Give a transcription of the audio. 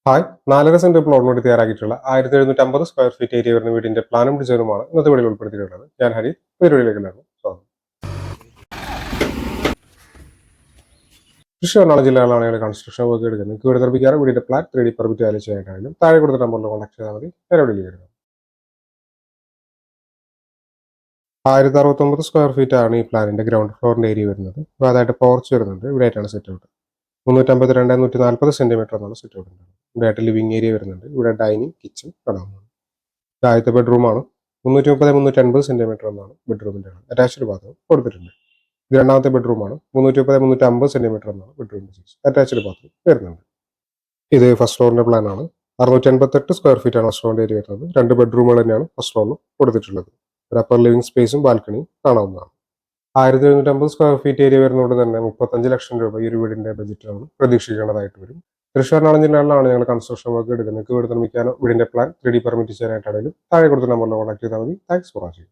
Hi 4 saint പ്ലോട്ടിന് വേണ്ടി തയ്യാറാക്കിയിട്ടുള്ള 1750 square feet area വരുന്ന വീടിന്റെ പ്ലാനും ഡിസൈനുമാണ് ഇന്നത്തെ വീഡിയോയിൽ ഉൾപ്പെടുത്തിയിട്ടുള്ളത്. ഞാൻ ഹരി, പരിപാടിയിലേക്കുണ്ടായിരുന്നു സ്വാഗതം. തൃശ്ശൂർ എറണാകുളം ജില്ലകളിലാണ് കൺസ്ട്രക്ഷൻ വർക്ക് എടുക്കുന്നത്. നിങ്ങൾക്ക് വീട് നിർമ്മിക്കാറ് വീടിന്റെ പ്ലാൻ 3D പെർമിറ്റ് വാല്യൂ ചെയ്യാനാണെങ്കിലും താഴെ കൊടുത്ത നമ്പറിൽ കോൺടാക്ട് ചെയ്താൽ മതി. പരിപാടിയിലേക്ക് എടുക്കാം. 1069 സ്ക്വയർ ഫീറ്റ് ആണ് ഈ പ്ലാനിന്റെ ഗ്രൗണ്ട് ഫ്ലോറിന്റെ ഏരിയ വരുന്നത്. അപ്പോൾ അതായിട്ട് പോർച്ച് വരുന്നുണ്ട്. ഇവിടെ ആയിട്ടാണ് സെറ്റ് ഔട്ട് 352 140 സെന്റിമീറ്റർ എന്നാണ് സെറ്റ് ഔട്ട്. ഇവിടെ ആയിട്ട് ലിവിംഗ് ഏരിയ വരുന്നുണ്ട്. ഇവിടെ ഡൈനിങ്, കിച്ചൺ കടമാണ്. ആദ്യത്തെ ബെഡ്റൂമാണ്. 330 350 സെന്റിമീറ്റർ എന്നാണ് ബെഡ്റൂമിന്റെ അളവ്. അറ്റാച്ച്ഡ് ബാത്റൂം കൊടുത്തിട്ടുണ്ട്. ഇത് രണ്ടാമത്തെ ബെഡ്റൂമാണ്. 330 350 സെന്റിമീറ്റർ എന്നാണ് ബെഡ്റൂമിന്റെ സൈസ്. അറ്റാച്ച്ഡ് ബാത്റൂം വരുന്നുണ്ട്. ഇത് ഫസ്റ്റ് ഫ്ലോറിന്റെ പ്ലാൻ ആണ്. 688 സ്ക്വയർ ഫീറ്റ് ആണ് ഫസ്റ്റ് ഫ്ലോറിന്റെ ഏരിയ വരുന്നത്. 2 ബെഡ്റൂമുകൾ തന്നെയാണ് ഫസ്റ്റ് ഫ്ലോറിൽ കൊടുത്തിട്ടുള്ളത്. ഒരു അപ്പർ ലിവിംഗ് സ്പേസും ബാൽക്കണിയും കാണാവുന്നതാണ്. 1750 സ്ക്വയർ ഫീറ്റ് ഏരിയ വരുന്നതുകൊണ്ട് തന്നെ 35 ലക്ഷം രൂപ ഈ ഒരു വീടിന്റെ ബജറ്റാണ് പ്രതീക്ഷിക്കേണ്ടതായിട്ട് വരും. തൃശ്ശൂർ എറണാകുളം ജില്ലകളിലാണ് ഞങ്ങൾ കൺസ്ട്രക്ഷൻ വർക്ക് എടുക്കുന്നത്. നിങ്ങൾക്ക് വീട് നിർമ്മിക്കാനോ വീടിന്റെ പ്ലാൻ 3D പെർമിറ്റ് ചെയ്യാനായിട്ടാണെങ്കിലും താഴെ കൊടുത്ത നമ്പറിൽ കോൺടാക്ട് ചെയ്താൽ മതി. Thanks for watching.